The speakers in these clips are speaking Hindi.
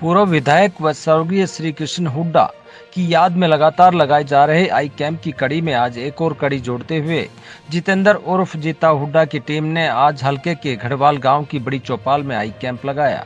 पूर्व विधायक व स्वर्गीय श्री कृष्ण हुड्डा की याद में लगातार लगाए जा रहे आई कैंप की कड़ी में आज एक और कड़ी जोड़ते हुए जितेंद्र उर्फ जीता हुड्डा की टीम ने आज हलके के घड़वाल गांव की बड़ी चौपाल में आई कैंप लगाया।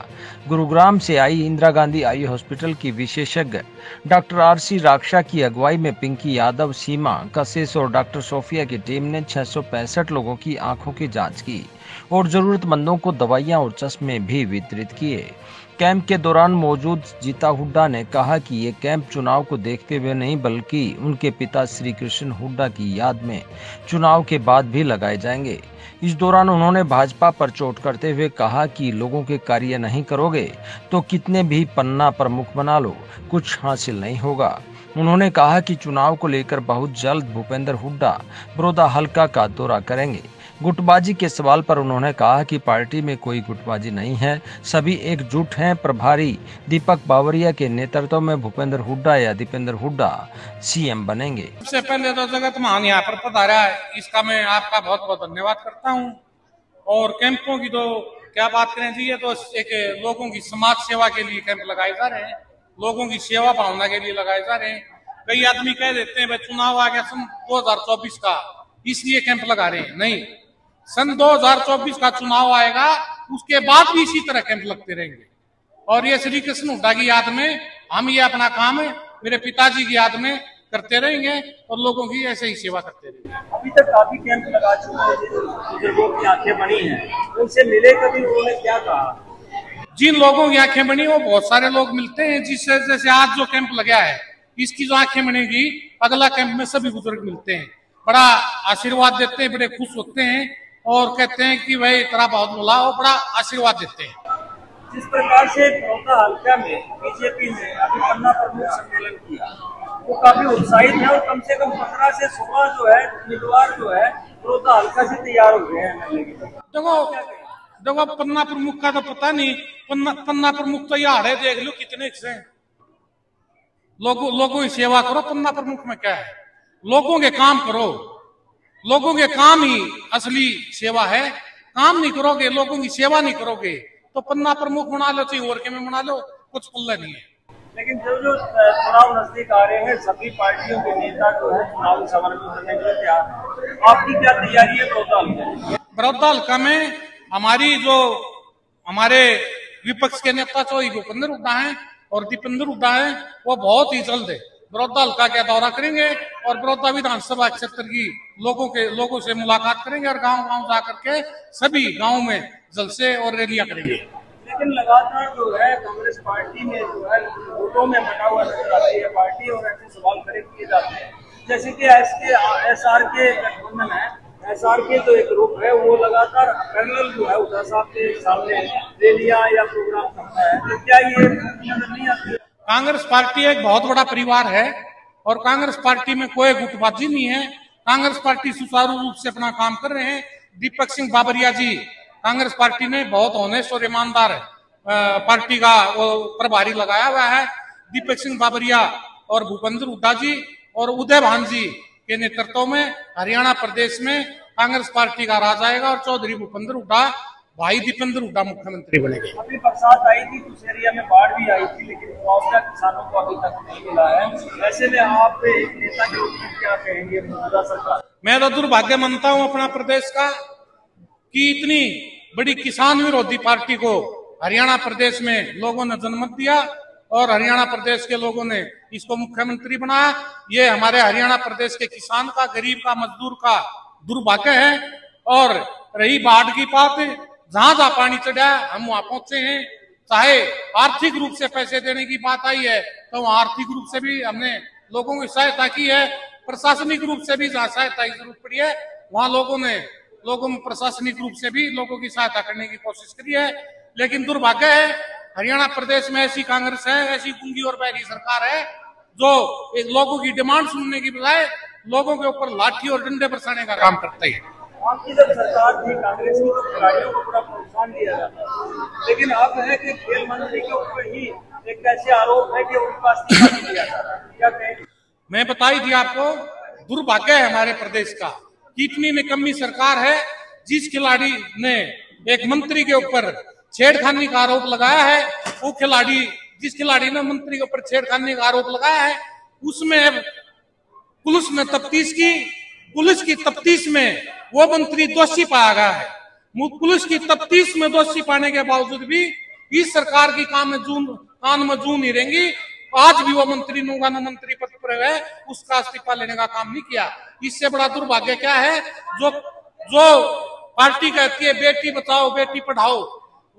गुरुग्राम से आई इंदिरा गांधी आई हॉस्पिटल की विशेषज्ञ डॉक्टर आरसी राक्षा की अगुवाई में पिंकी यादव, सीमा कशिश और डॉक्टर सोफिया की टीम ने 665 लोगों की आंखों की जांच की और जरूरतमंदों को दवाइयां और चश्मे भी वितरित किए। कैंप के दौरान मौजूद जीता हुड्डा ने कहा कि ये कैंप चुनाव को देखते हुए नहीं बल्कि उनके पिता श्री कृष्ण हुड्डा की याद में चुनाव के बाद भी लगाए जाएंगे। इस दौरान उन्होंने भाजपा पर चोट करते हुए कहा कि लोगों के कार्य नहीं करोगे तो कितने भी पन्ना प्रमुख बना लो, कुछ हासिल नहीं होगा। उन्होंने कहा कि चुनाव को लेकर बहुत जल्द भूपेंद्र हुड्डा बड़ौदा हलका का दौरा करेंगे। गुटबाजी के सवाल पर उन्होंने कहा कि पार्टी में कोई गुटबाजी नहीं है, सभी एकजुट हैं। प्रभारी दीपक बावरिया के नेतृत्व में भूपेंद्र हुड्डा या दीपेंद्र हुड्डा सीएम बनेंगे। सबसे पहले तो जगत मान यहाँ पर पधारा है, इसका मैं आपका बहुत बहुत धन्यवाद करता हूँ। और कैंपों की तो क्या बात करें जी, ये तो एक लोगों की समाज सेवा के लिए कैंप लगाए जा रहे हैं, लोगों की सेवा भावना के लिए लगाए जा रहे हैं। कई आदमी कह देते हैं भाई चुनाव आ गया सन 2024 का, इसलिए कैंप लगा रहे हैं। नहीं, सन 2024 का चुनाव आएगा, उसके बाद भी इसी तरह कैंप लगते रहेंगे। और ये श्री कृष्ण हुड्डा की याद में हम ये अपना काम मेरे पिताजी की याद में करते रहेंगे और लोगों की ऐसे ही सेवा करते रहेंगे। अभी तक काफी कैंप लगा चुके हैं, बुजुर्गों की आंखें बनी हैं, उनसे मिले कभी, उन्होंने क्या कहा? जिन लोगों की आंखें बनी वो बहुत सारे लोग मिलते हैं, जिससे जैसे आज जो कैंप लगा है इसकी जो आंखें बनेगी, अगला कैंप में सभी बुजुर्ग मिलते हैं, बड़ा आशीर्वाद देते हैं, बड़े खुश होते हैं और कहते हैं कि भाई तेरा बहुत बोला, और बड़ा आशीर्वाद देते हैं। जिस प्रकार से बड़ौदा हल्का में बीजेपी ने अभी पन्ना प्रमुख सम्मेलन किया, वो काफी उत्साहित है और कम से कम 15 से 16 जो है उम्मीदवार जो है बड़ौदा हल्का से तैयार हो गए हैं। देखो पन्ना प्रमुख का तो पता नहीं, पन्ना प्रमुख तो यार है, देख लो कितने से लोगों की सेवा करो। पन्ना प्रमुख में क्या है, लोगों के काम करो, लोगों के काम ही असली सेवा है। काम नहीं करोगे, लोगों की सेवा नहीं करोगे तो पन्ना प्रमुख बना लो, चाहे और के में बना लो, कुछ पल्ला नहीं है। लेकिन जो चुनाव नजदीक आ रहे हैं, सभी पार्टियों के नेता जो है चुनावी समर में करने के लिए तैयार है। आपकी क्या तैयारी है बड़ौदा हल्का में? हमारे विपक्ष के नेता जो भूपेंद्र हुड्डा है और दीपेंद्र हुड्डा है, वो बहुत ही जल्द है बड़ौदा हल्का का दौरा करेंगे और बड़ौदा विधानसभा क्षेत्र की लोगों से मुलाकात करेंगे और गांव-गांव जाकर के सभी गांवों में जलसे और रैलियां करेंगे। लेकिन लगातार जो है कांग्रेस पार्टी में जो है वोटों में बटा हुआ नजर आती है पार्टी, और ऐसे सवाल खड़े किए जाते हैं जैसे कि एसआर के गठबंधन है, एसआर के जो एक ग्रुप है वो लगातार पैनल जो है उधर साहब के सामने रैलियां या प्रोग्राम करता है, तो क्या ये नजर नहीं आती? कांग्रेस पार्टी एक बहुत बड़ा परिवार है और कांग्रेस पार्टी में कोई गुटबाजी नहीं है। कांग्रेस पार्टी सुचारू रूप से अपना काम कर रहे हैं। दीपक सिंह बाबरिया जी, कांग्रेस पार्टी ने बहुत ऑनेस्ट और ईमानदार पार्टी का वो प्रभारी लगाया हुआ है। दीपक सिंह बाबरिया और भूपेंद्र हुड्डा जी और उदय भान जी के नेतृत्व में हरियाणा प्रदेश में कांग्रेस पार्टी का राज आएगा और चौधरी भूपेंद्र हुड्डा, भाई दीपेंद्र हुड्डा मुख्यमंत्री बनेंगे। अभी बरसात आई थी, कुछ एरिया में बाढ़ भी आई थी, लेकिन मुआवजा किसानों को अभी तक नहीं मिला है। ऐसे में आप एक नेता के रूप में क्या कहेंगे मौजूदा सरकार? मैं तो दुर्भाग्य मानता हूं अपना प्रदेश का कि इतनी बड़ी किसान विरोधी पार्टी को हरियाणा प्रदेश में लोगों ने जनमत दिया और हरियाणा प्रदेश के लोगों ने इसको मुख्यमंत्री बनाया। ये हमारे हरियाणा प्रदेश के किसान का, गरीब का, मजदूर का दुर्भाग्य है। और रही बाढ़ की बात, जहां जहां पानी चढ़ा हम वहां पहुंचे हैं। चाहे आर्थिक रूप से पैसे देने की बात आई है तो वहां आर्थिक रूप से भी हमने लोगों की सहायता की है, प्रशासनिक रूप से भी जहां सहायता की जरूरत पड़ी है वहां लोगों में प्रशासनिक रूप से भी लोगों की सहायता करने की कोशिश करी है। लेकिन दुर्भाग्य है हरियाणा प्रदेश में ऐसी कांग्रेस है, ऐसी गूंगी और बैरी सरकार है जो एक लोगों की डिमांड सुनने की बजाय लोगों के ऊपर लाठी और डंडे बरसाने का काम करती है। आपकी जब सरकार थी कांग्रेस की तो खिलाड़ियों को बड़ा प्रोत्साहन दिया जाता है, लेकिन अब है कि खेल मंत्री के ऊपर ही एक ऐसे आरोप है कि उनके पास नहीं दिया जा रहा है, क्या कहें? मैं बताई थी आपको, दुर्भाग्य है हमारे प्रदेश का, कितनी निकम्मी सरकार है। जिस खिलाड़ी ने एक मंत्री के ऊपर छेड़खानी का आरोप लगाया है वो खिलाड़ी जिस खिलाड़ी ने मंत्री के ऊपर छेड़खानी का आरोप लगाया है, उसमें पुलिस ने तफ्तीश की। पुलिस की तफ्तीश में वो मंत्री दोषी पाया गया है। पुलिस की तफ्तीश में दोषी पाने के बावजूद भी इस सरकार की कान में जून नहीं रहेंगी। आज भी वो मंत्री नौगाना मंत्री पद पर है, उसका इस्तीफा लेने का काम नहीं किया। इससे बड़ा दुर्भाग्य क्या है? जो पार्टी कहती है बेटी बचाओ बेटी पढ़ाओ,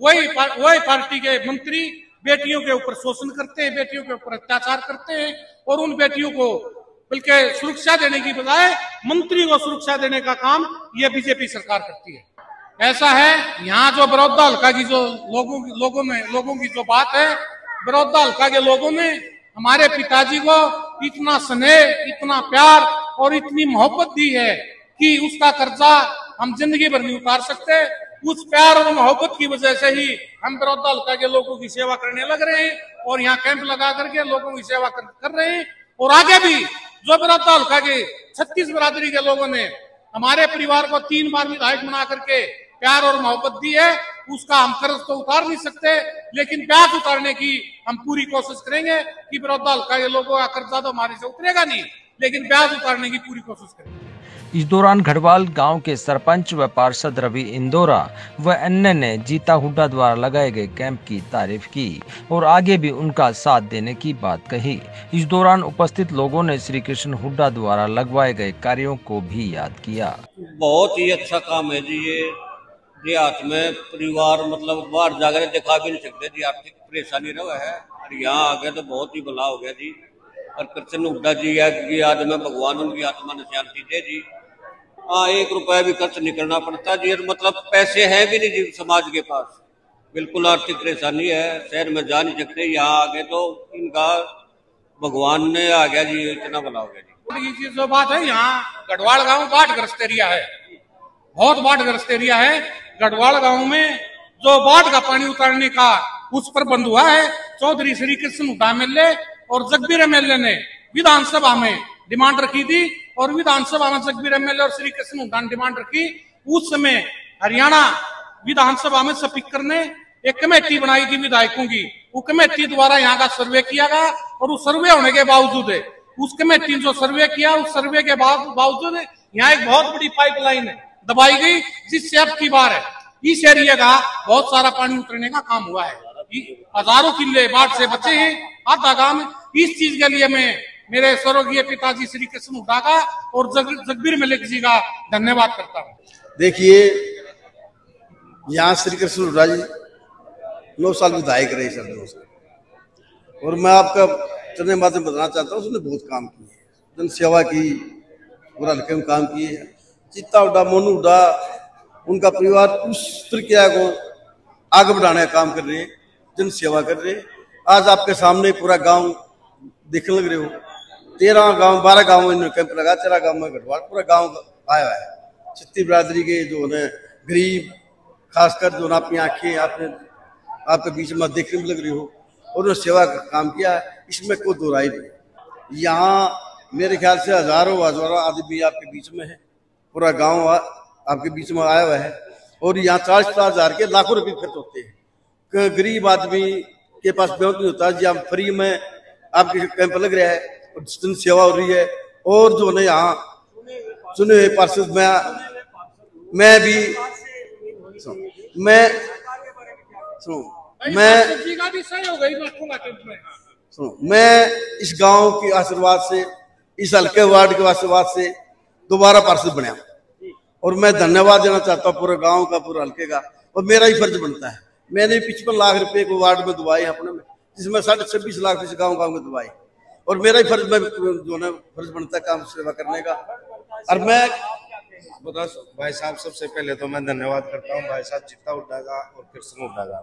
वही पार्टी के मंत्री बेटियों के ऊपर शोषण करते हैं, बेटियों के ऊपर अत्याचार करते हैं और उन बेटियों को बल्कि सुरक्षा देने की बजाय मंत्री को सुरक्षा देने का काम ये बीजेपी सरकार करती है। ऐसा है, यहाँ जो बड़ौदा हल्का की जो लोगों की जो बात है, बड़ौदा हल्का के लोगों ने हमारे पिताजी को इतना स्नेह, इतना प्यार और इतनी मोहब्बत दी है कि उसका कर्जा हम जिंदगी भर नहीं उतार सकते। उस प्यार और मोहब्बत की वजह से ही हम बड़ौदा हल्का के लोगों की सेवा करने लग रहे हैं और यहाँ कैंप लगा करके लोगों की सेवा कर रहे हैं। और आगे भी जो बड़ौदा हल्का के 36 बिरादरी के लोगों ने हमारे परिवार को 3 बार विधायक बना करके प्यार और मोहब्बत दी है, उसका हम कर्ज तो उतार नहीं सकते, लेकिन ब्याज उतारने की हम पूरी कोशिश करेंगे कि बड़ौदा हल्का के लोगों का कर्जा तो हमारे से उतरेगा नहीं, लेकिन ब्याज उतारने की पूरी कोशिश करेंगे। इस दौरान घड़वाल गांव के सरपंच व पार्षद रवि इंदौरा व अन्य ने जीता हुड्डा द्वारा लगाए गए कैंप की तारीफ की और आगे भी उनका साथ देने की बात कही। इस दौरान उपस्थित लोगों ने श्री कृष्ण हुड्डा द्वारा लगवाए गए कार्यों को भी याद किया। बहुत ही अच्छा काम है जी ये। देहात में परिवार मतलब बाहर जाकर दिखा भी नहीं सकते जी, आर्थिक परेशानी रहा है और यहाँ आ गए तो बहुत ही भला हो गया जी। और कृष्ण हुड्डा जी है कि आज में भगवान उनकी आत्मा ने शांति दे जी। हाँ, 1 रुपया भी खर्च नहीं करना पड़ता जी, मतलब पैसे हैं भी नहीं जी समाज के पास, बिल्कुल आर्थिक परेशानी है, शहर में जा नहीं सकते, यहाँ आ गए तो इनका भगवान ने आ गया जी, इतना भला हो गया जी। जो बात है, यहाँ गढ़वाल गांव बाढ़ग्रस्त एरिया है, बहुत बाढ़ग्रस्त एरिया है। गढ़वाल गांव में जो बाढ़ का पानी उतारने का उस पर बंद हुआ है, चौधरी श्री कृष्ण हुड्डा एमएलए और जगबीर एमएलए ने विधानसभा में डिमांड रखी थी और विधानसभा में जगबीर एमएलए और श्री कृष्ण हुड्डा ने डिमांड रखी। उस समय हरियाणा विधानसभा में स्पीकर ने एक कमेटी बनाई थी विधायकों की, वो कमेटी द्वारा यहाँ का सर्वे किया गया और उस सर्वे होने के बावजूद उस कमेटी ने जो सर्वे किया, उस सर्वे के बावजूद यहाँ एक बहुत बड़ी पाइपलाइन दबाई गई, जिससे अब की बार है इस एरिया का बहुत सारा पानी उतरने का काम हुआ है। हजारों किले बाढ़ से बचे हैं, आधा काम। इस चीज के लिए मैं मेरे स्वर्गीय पिताजी श्री कृष्ण हुड्डा का और जगबीर मलिक जी का धन्यवाद करता हूँ। देखिए, यहाँ श्री कृष्ण हुड्डा जी 9 साल विधायक रहे सर, 9 साल, और मैं आपका चंदे माध्यम बताना चाहता हूँ, उसने बहुत काम किए, जन सेवा की, पूरा हल्के में काम किए। चित्ता हुड्डा, मोनू हुड्डा, उनका परिवार उस प्रक्रिया को आगे बढ़ाने का काम कर रहे हैं, जन सेवा कर रहे हैं। आज आपके सामने पूरा गांव देखने लग रहे हो, 13 गांव 12 गांव में इन्होंने कैंप लगा, 13 गांव में गढ़वाल पूरा गांव आया है। 36 बिरादरी के जो है गरीब, खासकर जो आपकी आंखें आपके बीच में देखने में लग रही हो, और उन्होंने सेवा का काम किया, इसमें कोई दो राय नहीं। यहाँ मेरे ख्याल से हजारों आदमी आपके बीच में है, पूरा गांव आपके बीच में आया हुआ है, और यहाँ 40-50 हजार के लाखों रुपए खर्च होते हैं। गरीब आदमी के पास बैंक नहीं होता जी, आप फ्री में आपके कैंप लग रहा है और जन सेवा हो रही है। और जो है यहाँ सुने हुए पार्षद मैं भी मैं इस गांव के आशीर्वाद से, इस हल्के वार्ड के आशीर्वाद से दोबारा पार्षद बना, और मैं धन्यवाद देना चाहता हूँ पूरे गांव का, पूरे हल्के का, और मेरा ही फर्ज बनता है। मैंने 55 लाख रुपए को वार्ड में दबाए अपने में, जिसमें 26.5 लाख इस गाँव में दबाए, और मेरा ही फर्ज में जो है फर्ज बनता है काम सेवा करने का। और मैं भाई साहब, सबसे पहले तो मैं धन्यवाद करता हूँ भाई साहब चित्ता हुड्डा का और कृष्ण हुड्डा का।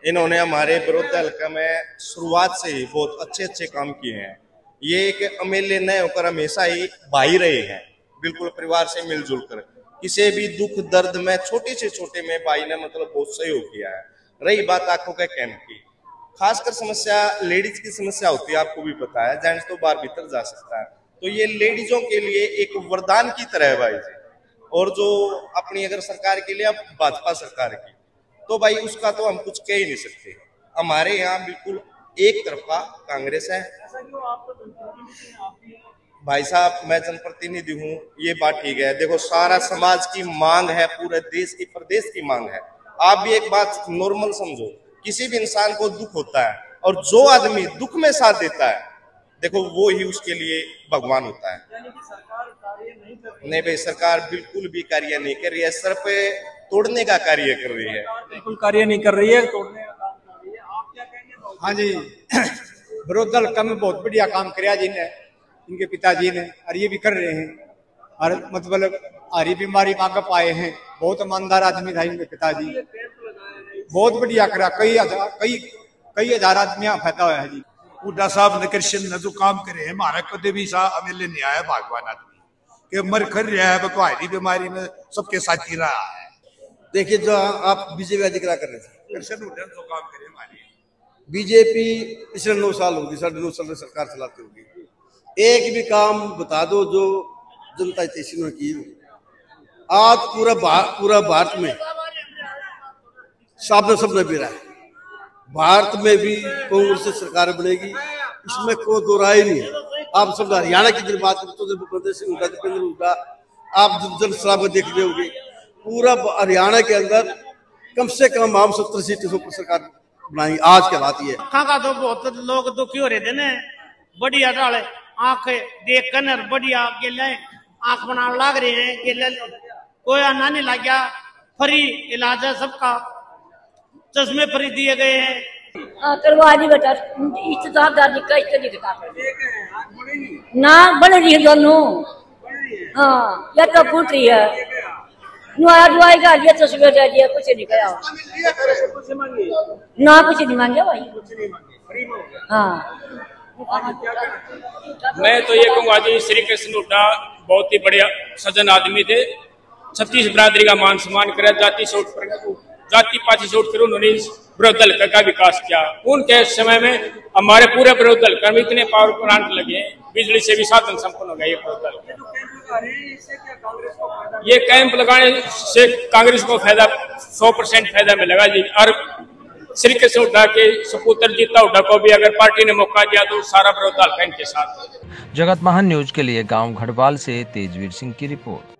इन्होंने हमारे बड़ौदा हल्का में शुरुआत से ही बहुत अच्छे काम किए हैं। ये एक एमएलए न होकर हमेशा ही भाई रहे हैं, बिल्कुल परिवार से मिलजुल कर, किसी भी दुख दर्द में छोटे से छोटे में भाई ने मतलब बहुत सहयोग किया है। रही बात आंखों के कैंप की, खासकर समस्या लेडीज की समस्या होती है, आपको भी पता है, जेंट्स तो बाहर भीतर जा सकता है, तो ये लेडीजों के लिए एक वरदान की तरह है भाई जी। और जो अपनी अगर सरकार के लिए, अब भाजपा सरकार की, तो भाई उसका तो हम कुछ कह ही नहीं सकते। हमारे यहाँ बिल्कुल एक तरफा कांग्रेस है। ऐसा क्यों? आप तो जनप्रतिनिधि हैं, आप भी हैं। भाई साहब, मैं जनप्रतिनिधि हूँ, ये बात ठीक है। देखो, सारा समाज की मांग है, पूरे देश की, प्रदेश की मांग है। आप भी एक बात नॉर्मल समझो, किसी भी इंसान को दुख होता है और जो आदमी दुख में साथ देता है, देखो वो ही उसके लिए भगवान होता है। यानी कि सरकार कार्य नहीं कर रही है। नहीं भाई, सरकार बिल्कुल भी कार्य नहीं कर रही है, सिर्फ तोड़ने का कार्य कर रही है। बिल्कुल कार्य नहीं कर रही है, तोड़ने का काम कर रही है। आप क्या कहेंगे? हाँ जी, विरोधी दल का में बहुत बढ़िया काम कराया जिन्हें, इनके पिताजी ने, और ये भी कर रहे हैं। और मतलब हरी बीमारी मांग पाए हैं, बहुत ईमानदार आदमी था इनके पिताजी, बहुत बढ़िया करा। कई हजार आदमी फायदा हुआ है जी। हुड्डा साहब ने कृष्ण ने जो काम करे हैं, हमारा कदे भी अमेले नहीं आया भगवान आदमी के मर कर रहा है, बकवारी बीमारी में सबके साथ ही रहा है। देखिए, जो आप बीजेपी अधिकार कर रहे थे, कृष्ण हुड्डा जो काम करे हमारे बीजेपी पिछले 9 साल होगी, 9.5 साल में सरकार चलाती होगी, एक भी काम बता दो जो जनता हितैषी ने की। आज पूरा भारत में सामने सबने भी रहा है, भारत में भी कांग्रेस से सरकार बनेगी, इसमें कोई दो राय नहीं है। आप सब हरियाणा की बात करते तो भूपेंद्र सिंह हुड्डा, दीपेंद्र हुड्डा, आप जनसभा में देख रहे होंगे, पूरा हरियाणा के अंदर कम से कम हम 70 सीटें से सरकार बनाई। आज के बात ये का तो बहुत लोग दुखी हो रहे थे न, बढ़िया डाले आंख देख कर बढ़िया गेले आंख बनाने लग रहे हैं, गेले कोई आना नहीं लग गया, फ्री इलाज है सबका, चश्मे फ्री दिए गए हैं। करवा दी बेटा, इस्तेदादी का इस्तेदाद ना बढ़ रही है दोनों। हाँ, या तो फूट रही है, नुआ दुआई का लिया तस्वीर दे दिया, कुछ नहीं कहा ना, कुछ नहीं मांगे भाई। हाँ, मैं तो ये कहूँगा जी, श्री कृष्ण हुड्डा बहुत ही बढ़िया सज्जन आदमी थे, छत्तीस बिरादरी का मान सम्मान करे, जाति पाति से उठकर उन्होंने विरोध दल का विकास किया। उनके समय में हमारे पूरे विरोध दल में इतने पावर प्लांट लगे, बिजली से भी साधन संपन्न हो गया। ये विरोध दल ये कैंप लगाने से कांग्रेस को फायदा 100% फायदा मिलेगा जी। और श्री कृष्ण हुड्डा के सपुत्र जीता हुड्डा को भी अगर पार्टी ने मौका दिया तो सारा विरोध दल इनके साथ। जगत महान न्यूज के लिए गांव घड़वाल से तेजवीर सिंह की रिपोर्ट।